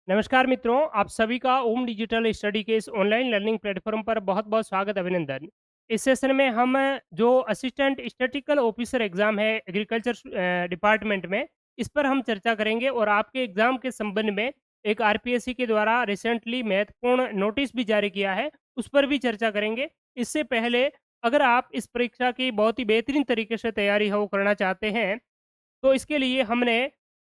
नमस्कार मित्रों, आप सभी का ओम डिजिटल स्टडी के इस ऑनलाइन लर्निंग प्लेटफॉर्म पर बहुत-बहुत स्वागत अभिनंदन। इस सेशन में हम जो असिस्टेंट स्टैटिस्टिकल ऑफिसर एग्ज़ाम है एग्रीकल्चर डिपार्टमेंट में, इस पर हम चर्चा करेंगे और आपके एग्ज़ाम के संबंध में एक आरपीएससी के द्वारा रिसेंटली महत्वपूर्ण नोटिस भी जारी किया है, उस पर भी चर्चा करेंगे। इससे पहले अगर आप इस परीक्षा की बहुत ही बेहतरीन तरीके से तैयारी है वो करना चाहते हैं, तो इसके लिए हमने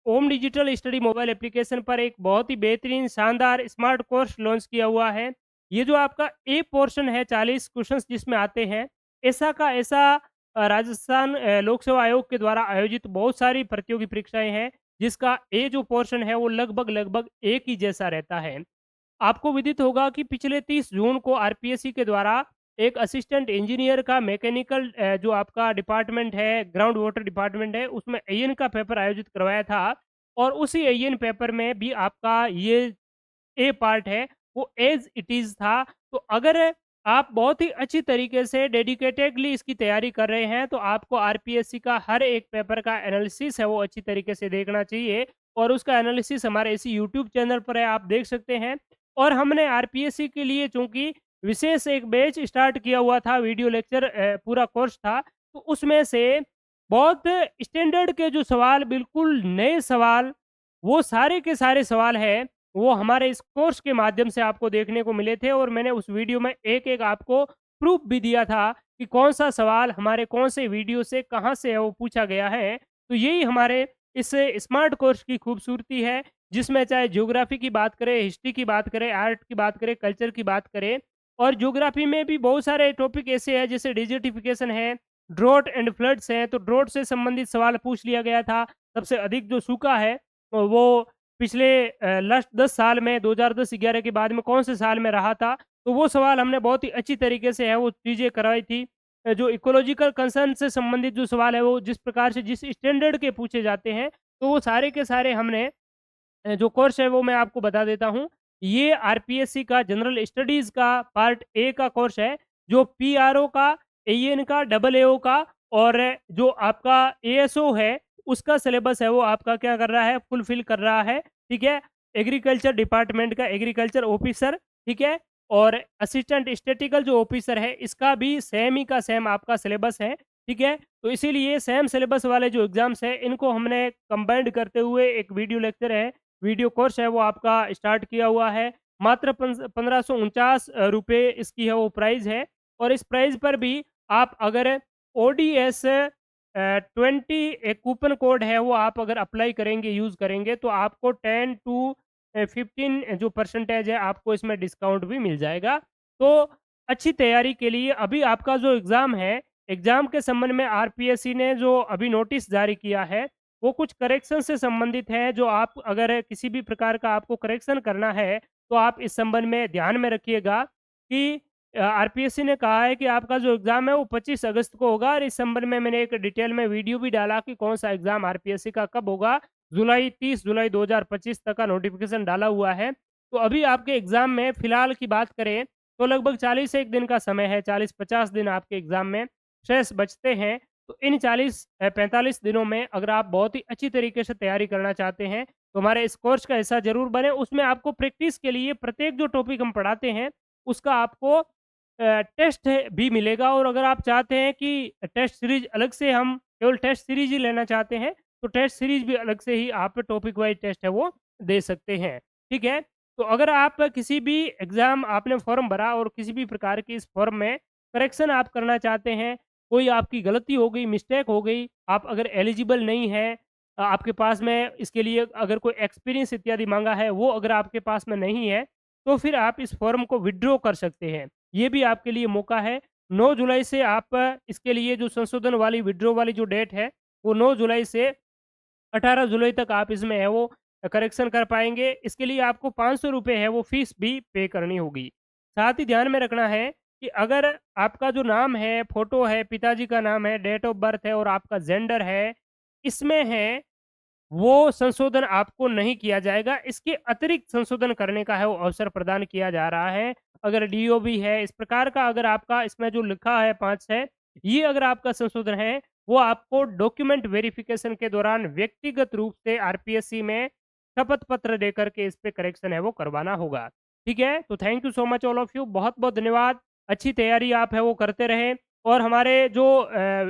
ओम डिजिटल स्टडी मोबाइल एप्लीकेशन पर एक बहुत ही बेहतरीन शानदार स्मार्ट कोर्स लॉन्च किया हुआ है। ये जो आपका ए पोर्शन है 40 क्वेश्चंस जिसमें आते हैं, ऐसा का ऐसा राजस्थान लोक सेवा आयोग के द्वारा आयोजित बहुत सारी प्रतियोगी परीक्षाएँ हैं, जिसका ए जो पोर्शन है वो लगभग-लगभग एक ही जैसा रहता है। आपको विदित होगा कि पिछले 30 जून को आरपीएससी के द्वारा एक असिस्टेंट इंजीनियर का मैकेनिकल जो आपका डिपार्टमेंट है, ग्राउंड वाटर डिपार्टमेंट है, उसमें एईएन का पेपर आयोजित करवाया था और उसी एईएन पेपर में भी आपका ये ए पार्ट है, वो एज़ इट इज़ था। तो अगर आप बहुत ही अच्छी तरीके से डेडिकेटेडली इसकी तैयारी कर रहे हैं, तो आपको आरपीएससी का हर एक पेपर का एनालिसिस है, वो अच्छी तरीके से देखना चाहिए और उसका एनालिसिस हमारे इसी यूट्यूब चैनल पर है, आप देख सकते हैं। और हमने आरपीएससी के लिए चूँकि विशेष एक बैच स्टार्ट किया हुआ था, वीडियो लेक्चर पूरा कोर्स था, तो उसमें से बहुत स्टैंडर्ड के जो सवाल, बिल्कुल नए सवाल, वो सारे के सारे सवाल हैं, वो हमारे इस कोर्स के माध्यम से आपको देखने को मिले थे और मैंने उस वीडियो में एक-एक आपको प्रूफ भी दिया था कि कौन-सा सवाल हमारे कौन से वीडियो से कहाँ से है वो पूछा गया है। तो यही हमारे इस स्मार्ट कोर्स की खूबसूरती है, जिसमें चाहे ज्योग्राफी की बात करें, हिस्ट्री की बात करें, आर्ट की बात करें, कल्चर की बात करें और ज्योग्राफी में भी बहुत सारे टॉपिक ऐसे हैं जैसे डिजर्टिफिकेशन है, ड्रॉट एंड फ्लड्स हैं, तो ड्रॉट से संबंधित सवाल पूछ लिया गया था। सबसे अधिक जो सूखा है वो पिछले लास्ट 10 साल में 2010-11 के बाद में कौन से साल में रहा था, तो वो सवाल हमने बहुत ही अच्छी तरीके से है वो चीज़ें करवाई थी। जो इकोलॉजिकल कंसर्न से संबंधित जो सवाल है वो जिस प्रकार से जिस स्टैंडर्ड के पूछे जाते हैं, तो वो सारे के सारे हमने जो कोर्स है वो मैं आपको बता देता हूँ। ये आरपीएससी का जनरल स्टडीज़ का पार्ट ए का कोर्स है, जो पीआरओ का, एईएन का, डबल एओ का और जो आपका एएसओ है, उसका सिलेबस है वो आपका क्या कर रहा है, फुलफ़िल कर रहा है, ठीक है? एग्रीकल्चर डिपार्टमेंट का एग्रीकल्चर ऑफ़िसर, ठीक है? और असिस्टेंट स्टैटिस्टिकल जो ऑफ़िसर है, इसका भी सेम ही का सेम आपका सिलेबस है, ठीक है? तो इसीलिए सेम सिलेबस वाले जो एग्ज़ाम्स हैं, इनको हमने कंबाइंड करते हुए एक वीडियो लेक्चर है, वीडियो कोर्स है वो आपका स्टार्ट किया हुआ है। मात्र 1549 रुपए इसकी है वो प्राइस है और इस प्राइस पर भी आप अगर ओडीएस 20 एक कूपन कोड है वो आप अगर अप्लाई करेंगे, यूज़ करेंगे तो आपको 10 टू 15 जो परसेंटेज है आपको इसमें डिस्काउंट भी मिल जाएगा। तो अच्छी तैयारी के लिए अभी आपका जो एग्ज़ाम है, एग्ज़ाम के संबंध में आरपीएससी ने जो अभी नोटिस जारी किया है, वो कुछ करेक्शन से संबंधित है, जो आप अगर किसी भी प्रकार का आपको करेक्शन करना है, तो आप इस संबंध में ध्यान में रखिएगा कि आरपीएससी ने कहा है कि आपका जो एग्ज़ाम है वो 25 अगस्त को होगा और इस संबंध में मैंने एक डिटेल में वीडियो भी डाला कि कौन-सा एग्ज़ाम आरपीएससी का कब होगा। 30 जुलाई 2025 तक का नोटिफ़िकेशन डाला हुआ है। तो अभी आपके एग्ज़ाम में फ़िलहाल की बात करें, तो लगभग 40 एक दिन का समय है, 40-50 दिन आपके एग्ज़ाम में शेष बचते हैं। तो इन 45 दिनों में अगर आप बहुत ही अच्छी तरीके से तैयारी करना चाहते हैं, तो हमारे इस कोर्स का हिस्सा ज़रूर बनें। उसमें आपको प्रैक्टिस के लिए प्रत्येक जो टॉपिक हम पढ़ाते हैं, उसका आपको टेस्ट भी मिलेगा और अगर आप चाहते हैं कि टेस्ट सीरीज़ अलग से हम केवल टेस्ट सीरीज़ ही लेना चाहते हैं, तो टेस्ट सीरीज़ भी अलग से ही आप टॉपिक वाइज़ टेस्ट है वो दे सकते हैं। ठीक है? तो अगर आप किसी भी एग्ज़ाम आपने फॉर्म भरा और किसी भी प्रकार की इस फॉर्म में करेक्शन आप करना चाहते हैं, कोई आपकी गलती हो गई, मिस्टेक हो गई, आप अगर एलिजिबल नहीं हैं, आपके पास में इसके लिए अगर कोई एक्सपीरियंस इत्यादि माँगा है, वो अगर आपके पास में नहीं है, तो फिर आप इस फॉर्म को विथड्रॉ कर सकते हैं। ये भी आपके लिए मौका है। 9 जुलाई से आप इसके लिए जो संशोधन वाली विथड्रॉ वाली जो डेट है, वो 9 जुलाई से 18 जुलाई तक आप इसमें है वो करेक्शन कर पाएँगे। इसके लिए आपको ₹500 है वो फ़ीस भी पे करनी होगी। साथ ही ध्यान में रखना है कि अगर आपका जो नाम है, फ़ोटो है, पिताजी का नाम है, डेट ऑफ़ बर्थ है और आपका जेंडर है, इसमें है वो संशोधन आपको नहीं किया जाएगा। इसके अतिरिक्त संशोधन करने का है वो अवसर प्रदान किया जा रहा है। अगर डीओबी है, इस प्रकार का अगर आपका इसमें जो लिखा है 5 है, ये अगर आपका संशोधन है, वो आपको डॉक्यूमेंट वेरिफ़िकेशन के दौरान व्यक्तिगत रूप से आरपीएससी में शपथ पत्र देकर के इस पे करेक्शन है वो करवाना होगा। ठीक है? तो thank you so much all of you, बहुत-बहुत धन्यवाद। अच्छी तैयारी आप है वो करते रहें और हमारे जो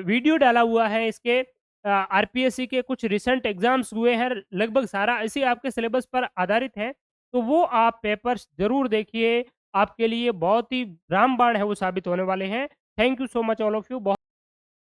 वीडियो डाला हुआ है इसके आरपीएससी के कुछ रिसेंट एग्ज़ाम्स हुए हैं, लगभग सारा इसी आपके सिलेबस पर आधारित है। तो वो आप पेपर्स ज़रूर देखिए, आपके लिए बहुत ही रामबाण है वो साबित होने वाले हैं। Thank you so much all of you. बहुत